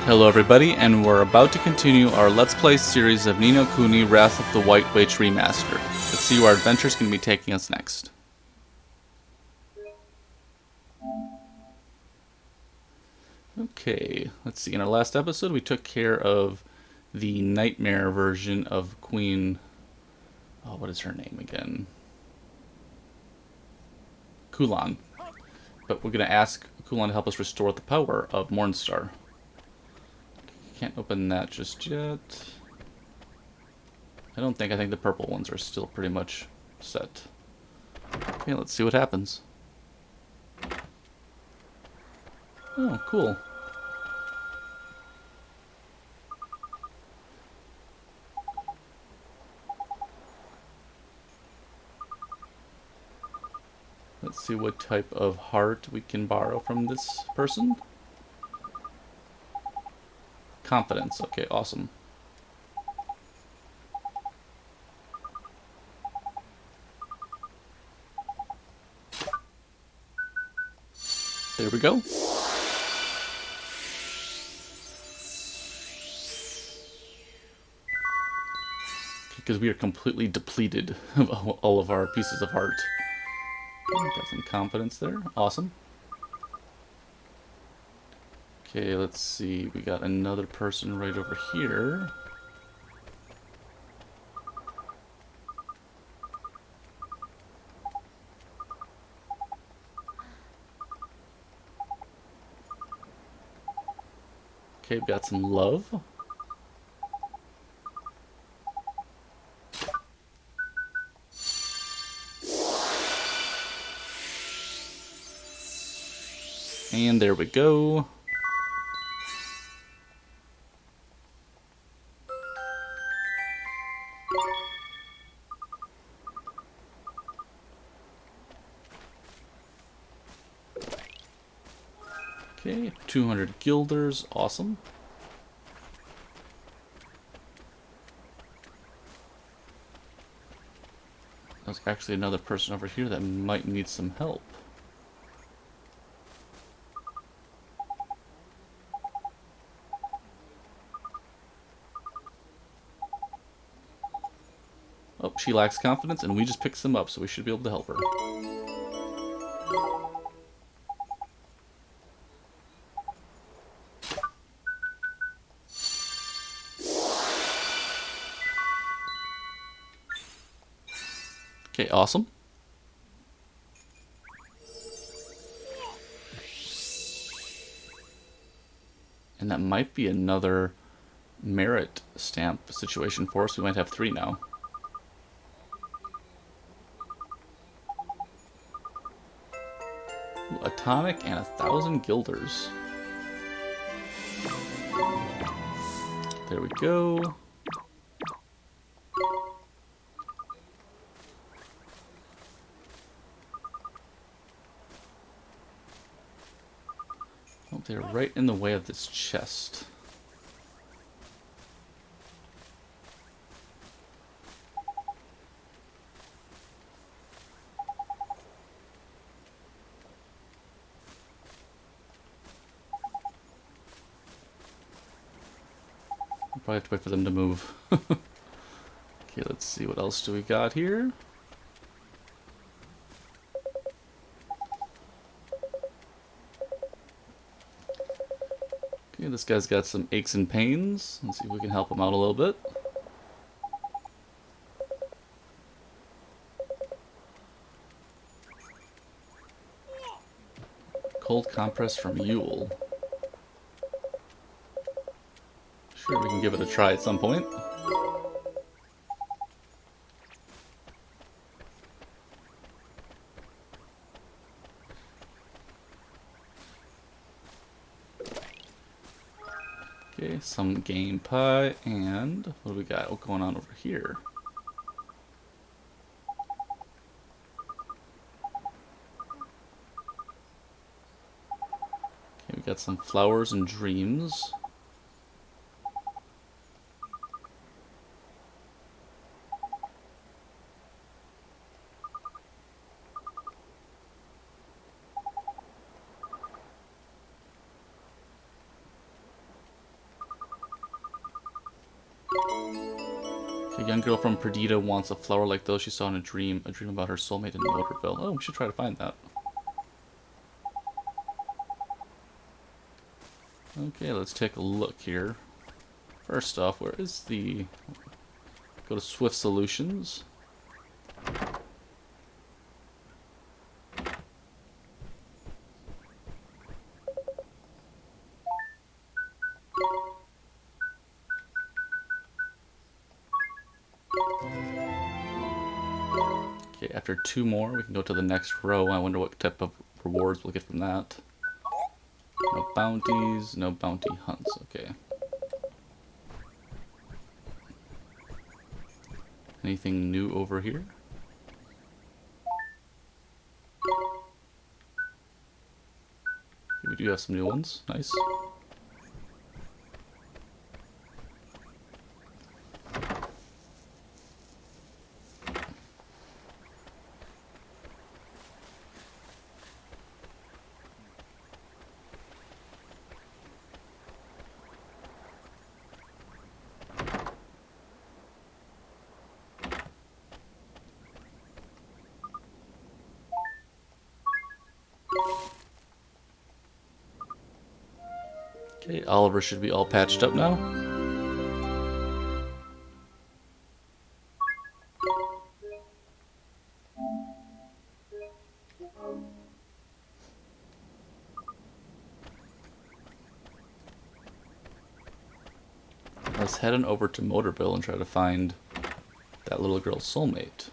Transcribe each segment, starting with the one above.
Hello everybody, and we're about to continue our Let's Play series of Ni no Kuni Wrath of the White Witch Remastered. Let's see where our adventure's going to be taking us next. Okay, let's see. In our last episode, we took care of the nightmare version of Queen... Oh, what is her name again? Kulan. But we're going to ask Kulan to help us restore the power of Mornstar. Can't open that just yet. I think the purple ones are still pretty much set. Okay, let's see what happens. Oh, cool. Let's see what type of heart we can borrow from this person. Confidence. Okay, awesome. There we go. Because we are completely depleted of all of our pieces of heart. Got some confidence there. Awesome. Okay, let's see. We got another person right over here. Okay, we got some love. And there we go. Okay, 200 guilders. Awesome. There's actually another person over here that might need some help. Oh, she lacks confidence, and we just picked some up, so we should be able to help her. Okay, awesome. And that might be another merit stamp situation for us. We might have 3 now. Ooh, a tonic and 1,000 guilders. There we go. Oh, they're right in the way of this chest. I'll probably have to wait for them to move. Okay, let's see. What else do we got here? Okay, this guy's got some aches and pains. Let's see if we can help him out a little bit. Cold compress from Yule. Sure, we can give it a try at some point. Okay, some game pie, and what do we got? What's going on over here? Okay, we got some flowers and dreams. A young girl from Perdita wants a flower like those she saw in a dream about her soulmate in Motorville. Oh, we should try to find that. Okay, let's take a look here. First off, where is the... Go to Swift Solutions. Okay, after 2 more, we can go to the next row. I wonder what type of rewards we'll get from that. No bounties, no bounty hunts. Okay. Anything new over here? Okay, we do have some new ones. Nice. Okay, Oliver should be all patched up now. Let's head on over to Motorville and try to find that little girl's soulmate.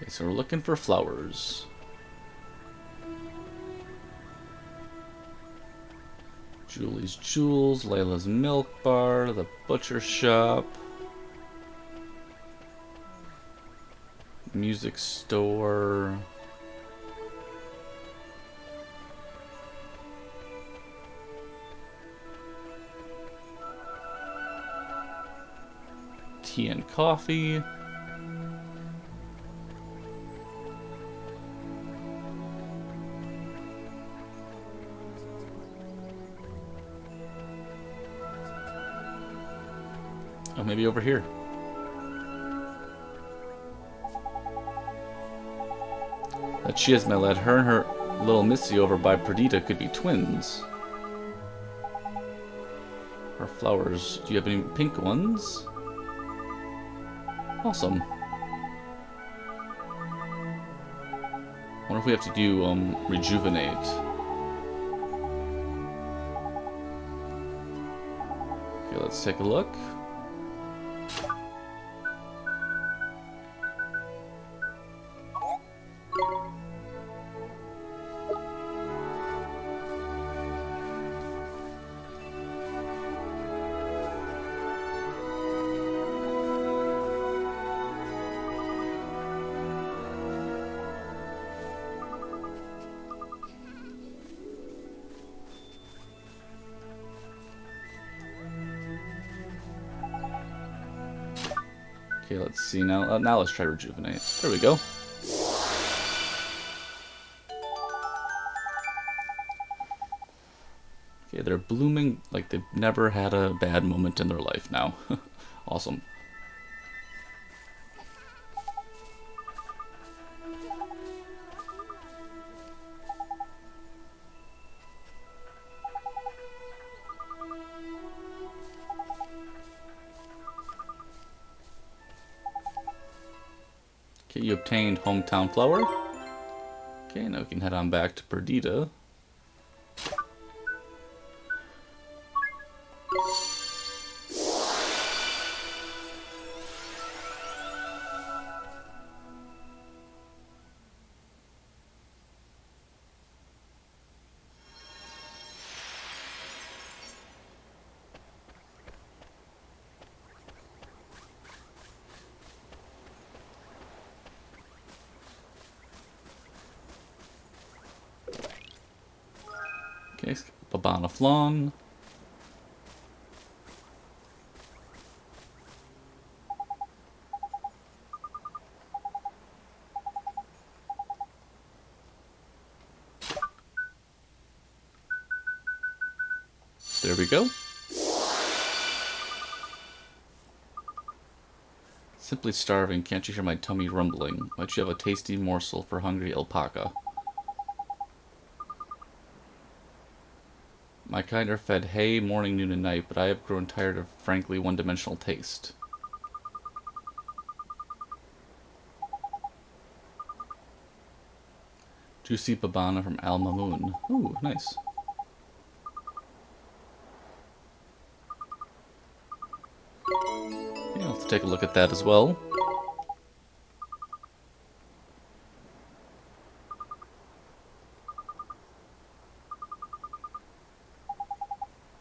Okay, so we're looking for flowers. Julie's Jewels, Layla's Milk Bar, the Butcher Shop, Music Store, Tea and Coffee, oh, maybe over here. That she is, my lad. Her and her little Missy over by Perdita could be twins. Her flowers. Do you have any pink ones? Awesome. Wonder if we have to do rejuvenate. Okay, let's take a look. Okay, let's see now. Now let's try rejuvenate. There we go. Okay, they're blooming like they've never had a bad moment in their life now. Awesome. Okay, you obtained Hometown Flower. Okay, now we can head on back to Perdita. Okay, Babana Flan. There we go. Simply starving, can't you hear my tummy rumbling? Might you have a tasty morsel for hungry alpaca? My kind are fed hay morning, noon, and night, but I have grown tired of frankly one-dimensional taste. Juicy Babana from Al Mamoon. Ooh, nice. Yeah, let's take a look at that as well.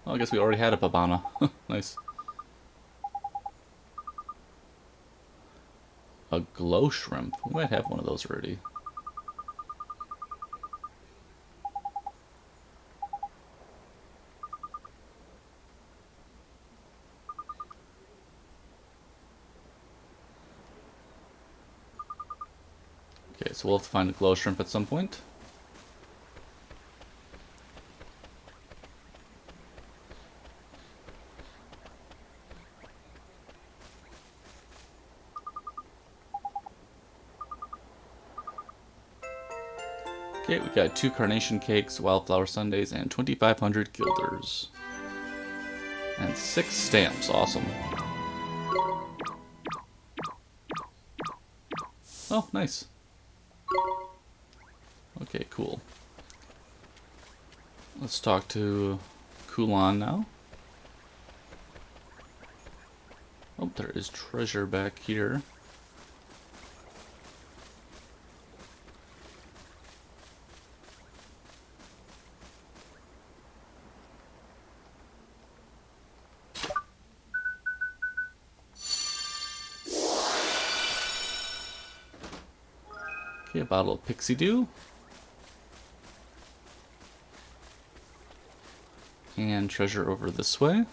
Well, I guess we already had a Babana. Nice. A glow shrimp. We might have one of those already. Okay, so we'll have to find a glow shrimp at some point. Okay, we got 2 carnation cakes, wildflower sundaes, and 2,500 guilders. And 6 stamps, awesome. Oh, nice. Okay, cool. Let's talk to Kulan now. Oh, there is treasure back here. Okay, a bottle of Pixie Dew. And treasure over this way.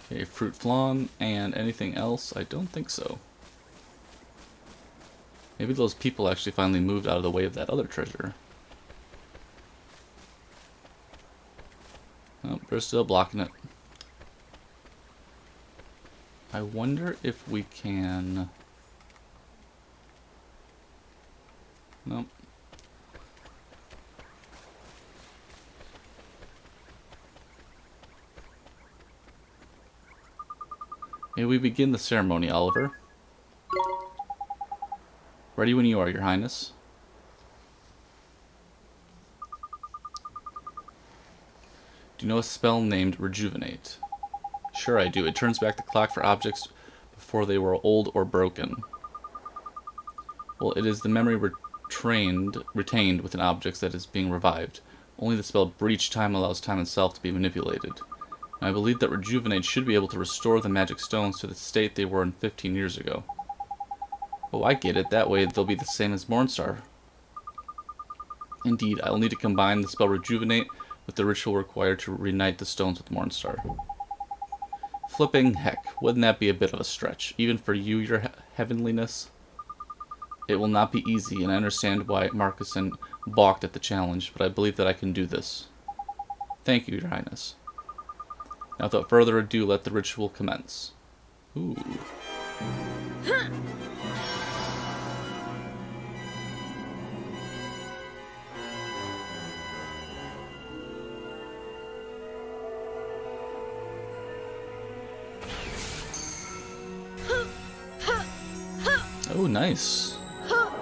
Okay, fruit flan, and anything else? I don't think so. Maybe those people actually finally moved out of the way of that other treasure. Oh, they're still blocking it. I wonder if we can... Nope. May we begin the ceremony, Oliver? Ready when you are, Your Highness. Do you know a spell named Rejuvenate? Sure I do. It turns back the clock for objects before they were old or broken. Well, it is the memory retained within objects that is being revived. Only the spell Breach Time allows time itself to be manipulated. And I believe that Rejuvenate should be able to restore the magic stones to the state they were in 15 years ago. Oh, I get it. That way they'll be the same as Mornstar. Indeed, I'll need to combine the spell Rejuvenate with the ritual required to reunite the stones with Mornstar. Flipping heck, wouldn't that be a bit of a stretch, even for you, your heavenliness? It will not be easy, and I understand why Marcuson balked at the challenge, but I believe that I can do this. Thank you, Your Highness. Now, without further ado, let the ritual commence. Ooh. Oh, nice. Wow.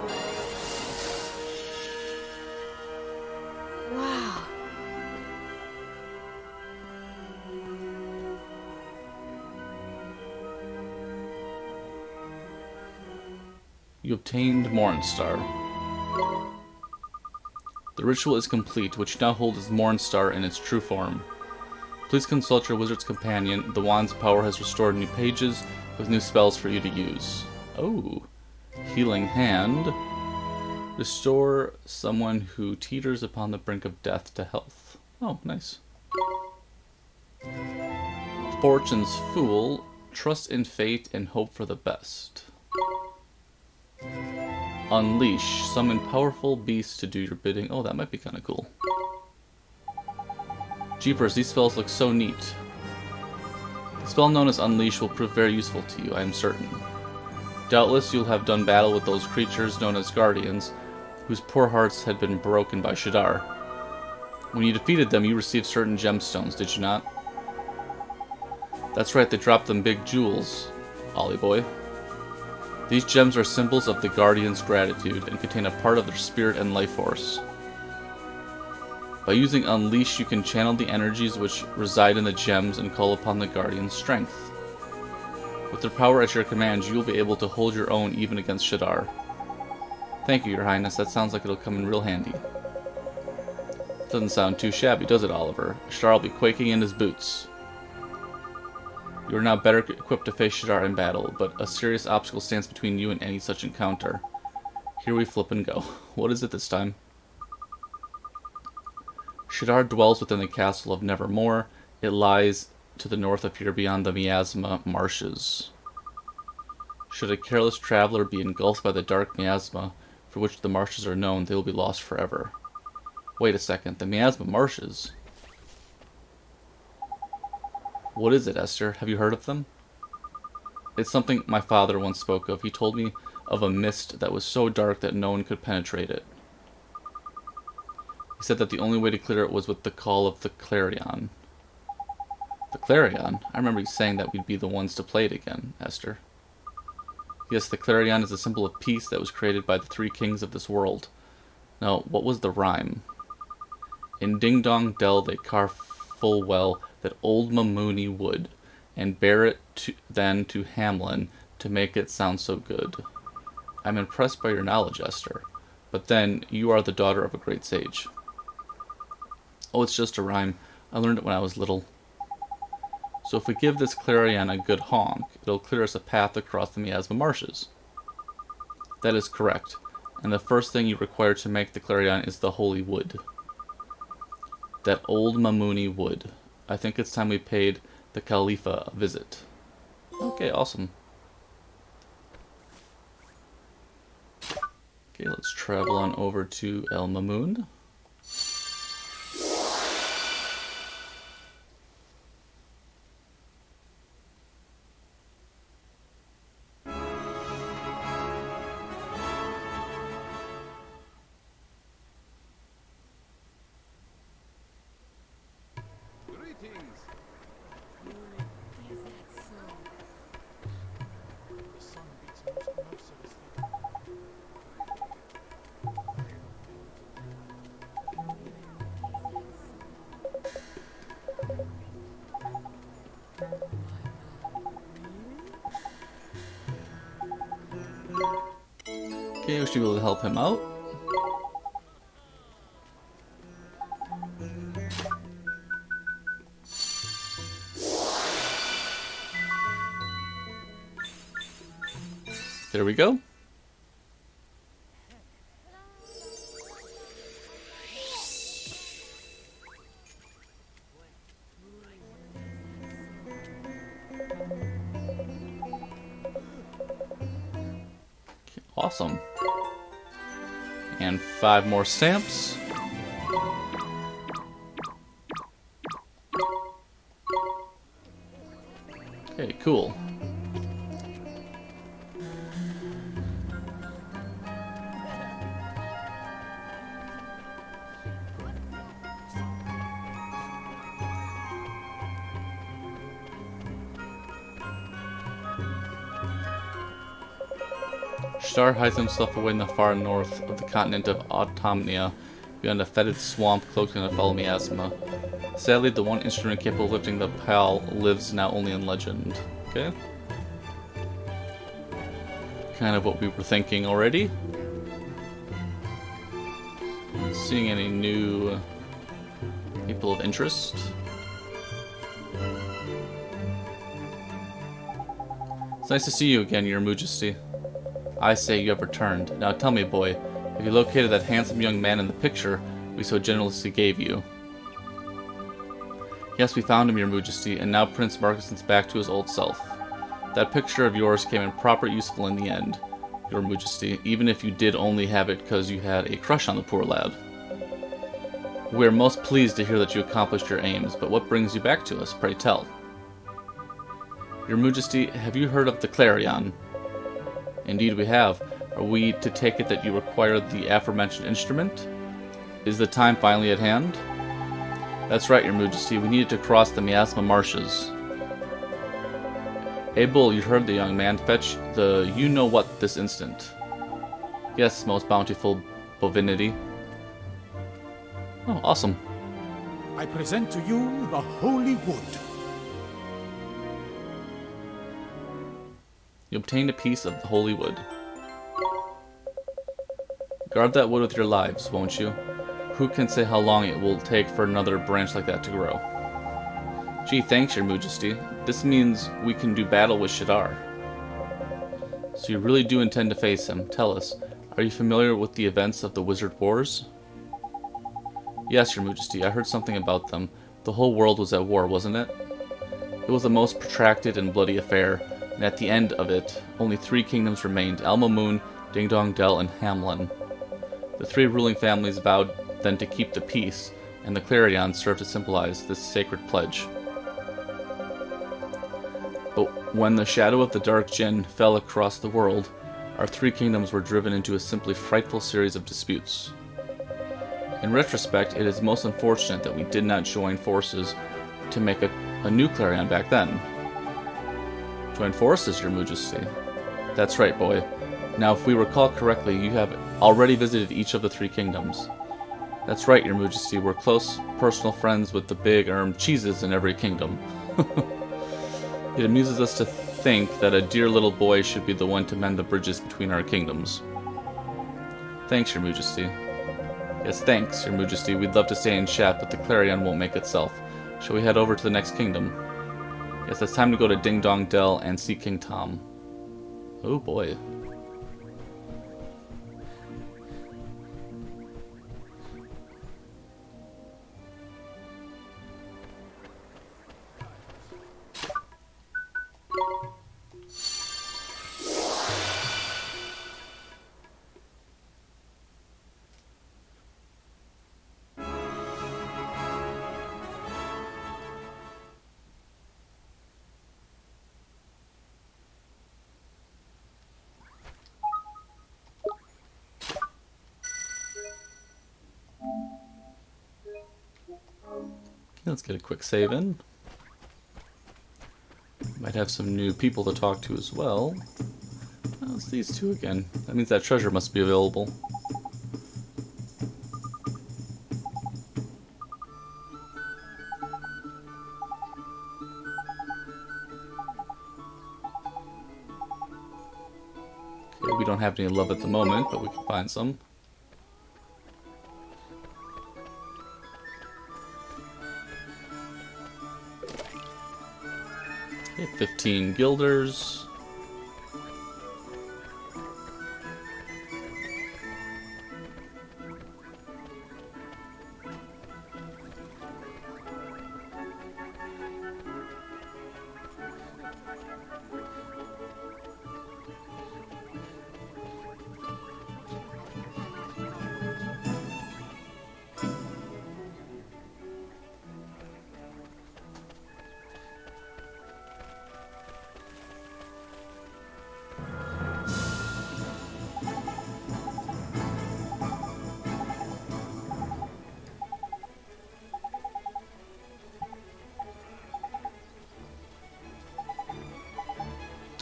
You obtained Mornstar. The ritual is complete, which you now hold as Mornstar in its true form. Please consult your wizard's companion. The wand's power has restored new pages with new spells for you to use. Oh. Healing Hand. Restore someone who teeters upon the brink of death to health. Oh, nice. Fortune's Fool. Trust in fate and hope for the best. Unleash. Summon powerful beasts to do your bidding. Oh, that might be kind of cool. Jeepers, these spells look so neat. The spell known as Unleash will prove very useful to you, I am certain. Doubtless you'll have done battle with those creatures known as Guardians, whose poor hearts had been broken by Shadar. When you defeated them, you received certain gemstones, did you not? That's right, they dropped them big jewels, Ollie boy. These gems are symbols of the Guardians' gratitude and contain a part of their spirit and life force. By using Unleash, you can channel the energies which reside in the gems and call upon the Guardian's strength. With their power at your command, you will be able to hold your own even against Shadar. Thank you, Your Highness. That sounds like it'll come in real handy. Doesn't sound too shabby, does it, Oliver? Shadar will be quaking in his boots. You are now better equipped to face Shadar in battle, but a serious obstacle stands between you and any such encounter. Here we flip and go. What is it this time? Shadar dwells within the castle of Nevermore. It lies to the north of here beyond the Miasma marshes. Should a careless traveler be engulfed by the dark miasma, for which the marshes are known, they will be lost forever. Wait a second, the miasma marshes? What is it, Esther? Have you heard of them? It's something my father once spoke of. He told me of a mist that was so dark that no one could penetrate it. He said that the only way to clear it was with the call of the clarion. The clarion? I remember you saying that we'd be the ones to play it again, Esther. Yes, the clarion is a symbol of peace that was created by the three kings of this world. Now, what was the rhyme? In Ding Dong Dell they carve full well that old Mamuni would, and bear it then to Hamlin to make it sound so good. I'm impressed by your knowledge, Esther, but then you are the daughter of a great sage. Oh, it's just a rhyme. I learned it when I was little. So if we give this clarion a good honk, it'll clear us a path across the miasma marshes. That is correct, and the first thing you require to make the clarion is the holy wood. That old Mamuni wood. I think it's time we paid the Khalifa a visit. Okay, awesome. Okay, let's travel on over to El Mamoun. Okay, we should be able to help him out. There we go. Okay, awesome. And 5 more stamps. Okay, cool. Shadar hides himself away in the far north of the continent of Automnia, beyond a fetid swamp cloaked in a foul miasma. Sadly, the one instrument capable of lifting the pal lives now only in legend. Okay. Kind of what we were thinking already. Not seeing any new people of interest. It's nice to see you again, Your Majesty. I say you have returned. Now tell me, boy, Have you located that handsome young man in the picture we so generously gave you? Yes, we found him, Your Majesty, and now Prince Marcuson's back to his old self. That picture of yours came in proper useful in the end, Your Majesty, even if you did only have it because you had a crush on the poor lad. We are most pleased to hear that you accomplished your aims, but what brings you back to us, pray tell? Your Majesty, have you heard of the Clarion? Indeed we have. Are we to take it that you require the aforementioned instrument? Is the time finally at hand? That's right, Your Majesty. We needed to cross the Miasma Marshes. Abel, you heard the young man. Fetch the you-know-what this instant. Yes, most bountiful bovinity. Oh, awesome. I present to you the Holy Wood. You obtained a piece of the Holy Wood. Guard that wood with your lives, won't you? Who can say how long it will take for another branch like that to grow? Gee, thanks, Your Majesty. This means we can do battle with Shadar. So you really do intend to face him. Tell us, are you familiar with the events of the Wizard Wars? Yes, Your Majesty, I heard something about them. The whole world was at war, wasn't it? It was a most protracted and bloody affair, and at the end of it, only 3 kingdoms remained, Elmo Moon, Ding Dong Dell, and Hamlin. The 3 ruling families vowed then to keep the peace, and the Clarion served to symbolize this sacred pledge. But when the shadow of the Dark Djinn fell across the world, our 3 kingdoms were driven into a simply frightful series of disputes. In retrospect, it is most unfortunate that we did not join forces to make a new Clarion back then. Join forces, Your Majesty. That's right, boy. Now, if we recall correctly, you have already visited each of the 3 kingdoms. That's right, Your Majesty. We're close personal friends with the big cheeses in every kingdom. It amuses us to think that a dear little boy should be the one to mend the bridges between our kingdoms. Thanks, Your Majesty. Yes, thanks, Your Majesty. We'd love to stay and chat, but the Clarion won't make itself. Shall we head over to the next kingdom? Yes, it's time to go to Ding Dong Dell and see King Tom. Oh boy. Let's get a quick save in. Might have some new people to talk to as well. Oh, it's these 2 again. That means that treasure must be available. Okay, we don't have any love at the moment, but we can find some. Okay, 15 guilders.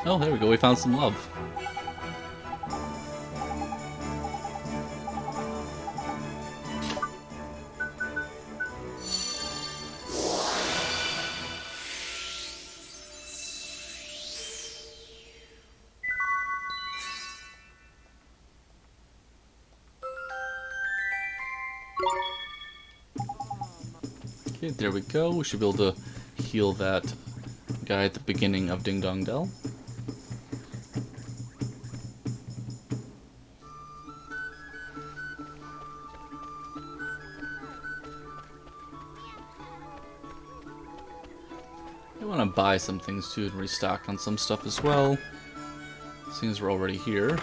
Oh, there we go. We found some love. Okay, there we go. We should be able to heal that guy at the beginning of Ding Dong Dell. I want to buy some things too and restock on some stuff as well. Seeing as we're already here.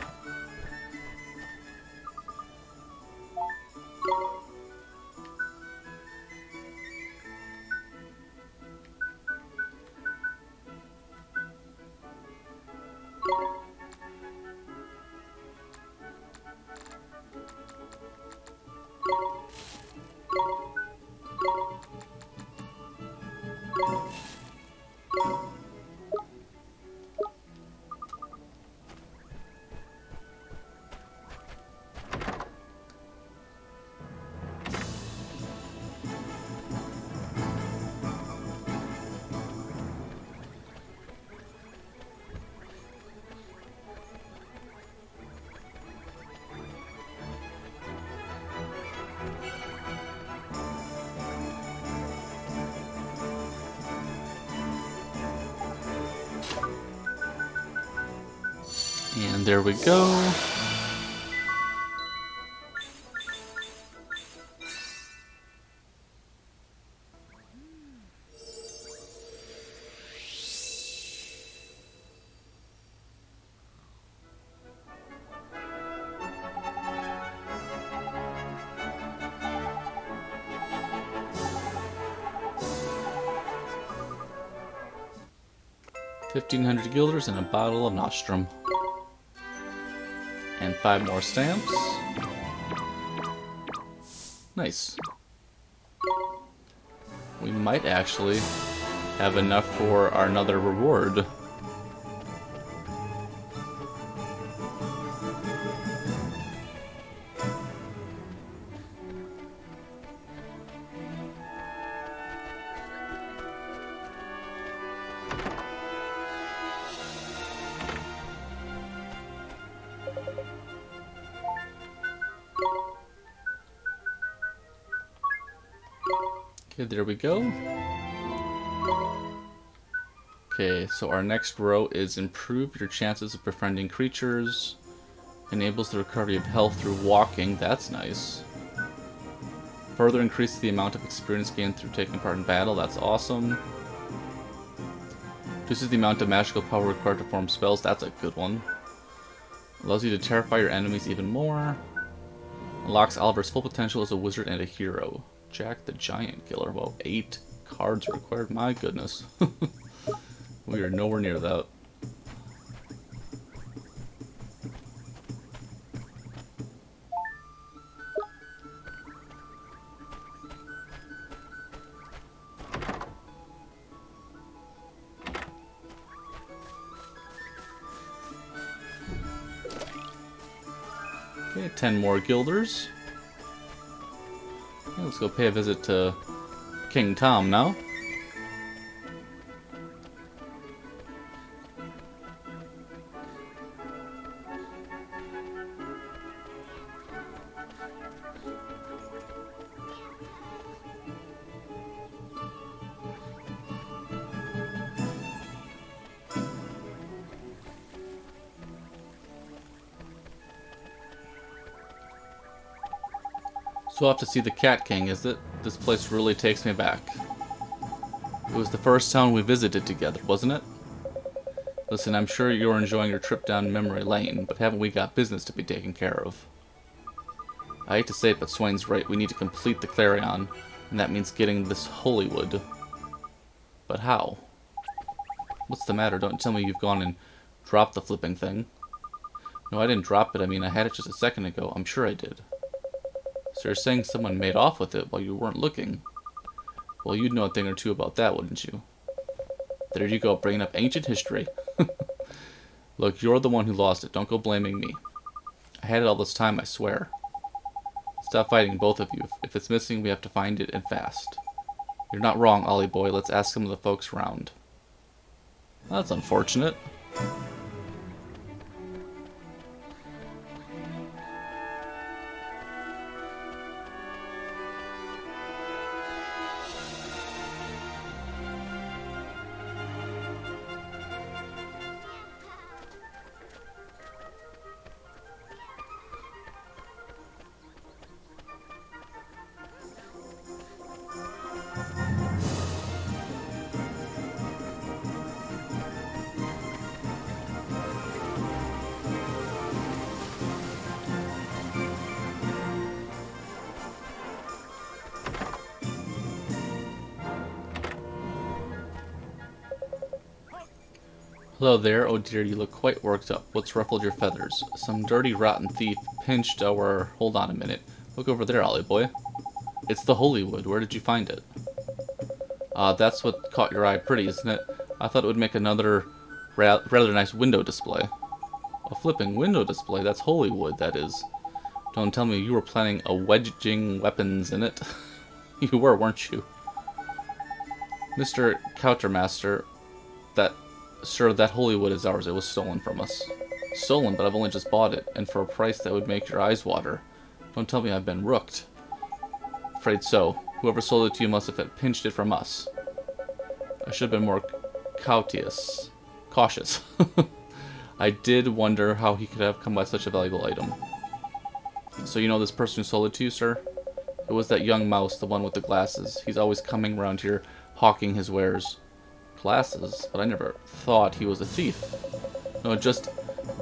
And there we go. $1,500 guilders and a bottle of nostrum. And 5 more stamps. Nice. We might actually have enough for our another reward. Okay, there we go. Okay, so our next row is improve your chances of befriending creatures. Enables the recovery of health through walking. That's nice. Further increases the amount of experience gained through taking part in battle. That's awesome. Reduces the amount of magical power required to form spells. That's a good one. Allows you to terrify your enemies even more. Unlocks Oliver's full potential as a wizard and a hero. Jack the Giant Killer. Well, 8 cards required. My goodness. We are nowhere near that. Okay, 10 more guilders. Okay, let's go pay a visit to King Tom now. So off to see the Cat King, is it? This place really takes me back. It was the first town we visited together, wasn't it? Listen, I'm sure you're enjoying your trip down memory lane, but haven't we got business to be taken care of? I hate to say it, but Swain's right. We need to complete the Clarion, and that means getting this Holywood. But how? What's the matter? Don't tell me you've gone and dropped the flipping thing. No, I didn't drop it. I mean, I had it just a second ago. I'm sure I did. So you're saying someone made off with it while you weren't looking? Well, you'd know a thing or two about that, wouldn't you? There you go, bringing up ancient history. Look, you're the one who lost it. Don't go blaming me. I had it all this time, I swear. Stop fighting, both of you. If it's missing, we have to find it, and fast. You're not wrong, Ollie boy. Let's ask some of the folks around. Well, that's unfortunate. Hello there, oh dear, you look quite worked up. What's ruffled your feathers? Some dirty, rotten thief pinched our... Hold on a minute. Look over there, Ollie boy. It's the holy wood. Where did you find it? That's what caught your eye pretty, isn't it? I thought it would make another rather nice window display. A flipping window display? That's holy wood, that is. Don't tell me you were planning a wedging weapons in it. You were, weren't you? Mr. Countermaster, Sir, that holy wood is ours. It was stolen from us. Stolen, but I've only just bought it, and for a price that would make your eyes water. Don't tell me I've been rooked. Afraid so. Whoever sold it to you must have pinched it from us. I should have been more cautious. I did wonder how he could have come by such a valuable item. So you know this person who sold it to you, sir? It was that young mouse, the one with the glasses. He's always coming around here, hawking his wares. Glasses? But I never thought he was a thief. No, just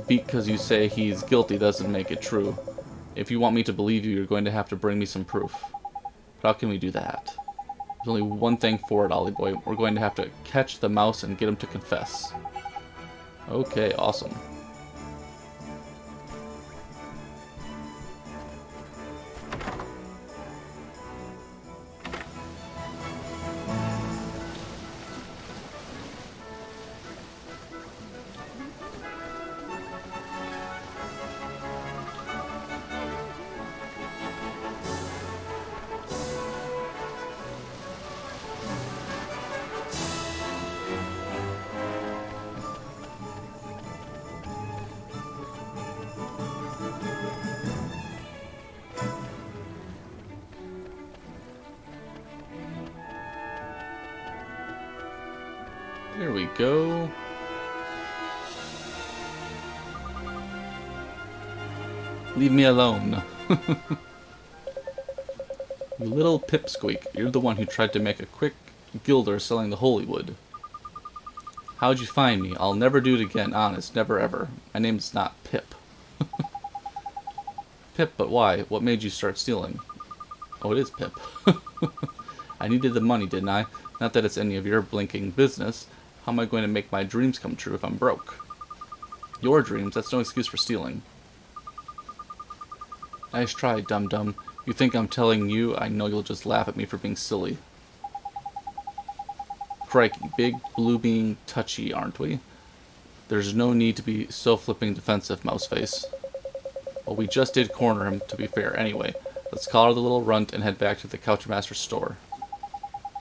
because you say he's guilty doesn't make it true. If you want me to believe you, you're going to have to bring me some proof. But how can we do that? There's only one thing for it, Ollie boy. We're going to have to catch the mouse and get him to confess. Okay, awesome. There we go. Leave me alone. You little pipsqueak. You're the one who tried to make a quick gilder selling the holy wood. How'd you find me? I'll never do it again, honest. Never ever. My name's not Pip. Pip, but why? What made you start stealing? Oh, it is Pip. I needed the money, didn't I? Not that it's any of your blinking business. How am I going to make my dreams come true if I'm broke? Your dreams? That's no excuse for stealing. Nice try, dum-dum. You think I'm telling you? I know you'll just laugh at me for being silly. Crikey, big blue being touchy, aren't we? There's no need to be so flipping defensive, Mouseface. Well, we just did corner him, to be fair. Anyway, let's collar the little runt and head back to the Couchmaster's store.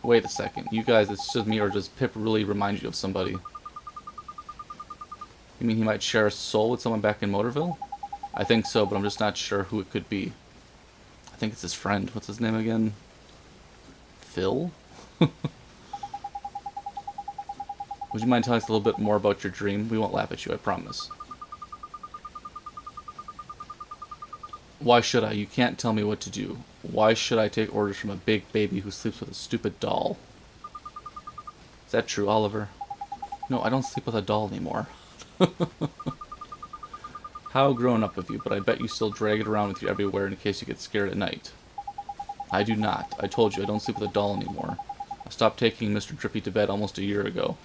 Wait a second. You guys, it's just me, or does Pip really remind you of somebody? You mean he might share a soul with someone back in Motorville? I think so, but I'm just not sure who it could be. I think it's his friend. What's his name again? Phil? Would you mind telling us a little bit more about your dream? We won't laugh at you, I promise. Why should I? You can't tell me what to do. Why should I take orders from a big baby who sleeps with a stupid doll? Is that true, Oliver? No, I don't sleep with a doll anymore. How grown up of you, but I bet you still drag it around with you everywhere in case you get scared at night. I do not. I told you, I don't sleep with a doll anymore. I stopped taking Mr. Drippy to bed almost a year ago.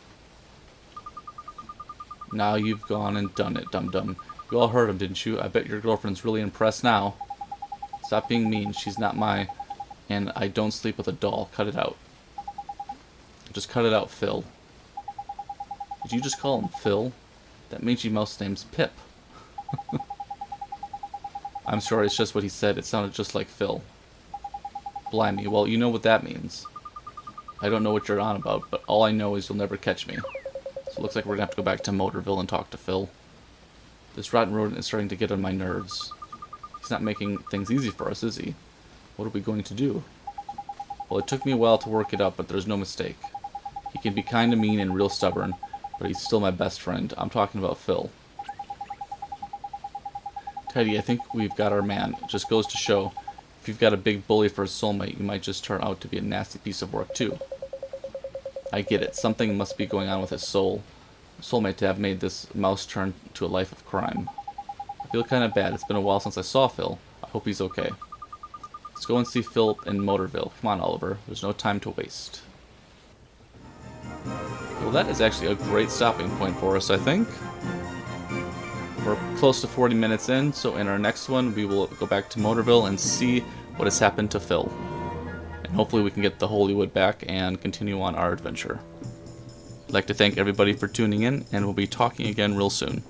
Now you've gone and done it, dum-dum. You all heard him, didn't you? I bet your girlfriend's really impressed now. Stop being mean. She's not my... And I don't sleep with a doll. Cut it out. Just cut it out, Phil. Did you just call him Phil? That mangy mouse name's Pip. I'm sorry, it's just what he said. It sounded just like Phil. Blimey, well, you know what that means. I don't know what you're on about, but all I know is you'll never catch me. So it looks like we're gonna have to go back to Motorville and talk to Phil. This rotten rodent is starting to get on my nerves. He's not making things easy for us, is he? What are we going to do? Well, it took me a while to work it out, but there's no mistake. He can be kinda mean and real stubborn, but he's still my best friend. I'm talking about Phil. Teddy, I think we've got our man. It just goes to show, if you've got a big bully for a soulmate, you might just turn out to be a nasty piece of work, too. I get it. Something must be going on with his soul. Soulmate to have made this mouse turn to a life of crime. I feel kind of bad. It's been a while since I saw Phil. I hope he's okay. Let's go and see Phil in Motorville. Come on, Oliver. There's no time to waste. Well, that is actually a great stopping point for us, I think. We're close to 40 minutes in, so in our next one, we will go back to Motorville and see what has happened to Phil. And hopefully we can get the Holy Wood back and continue on our adventure. I'd like to thank everybody for tuning in, and we'll be talking again real soon.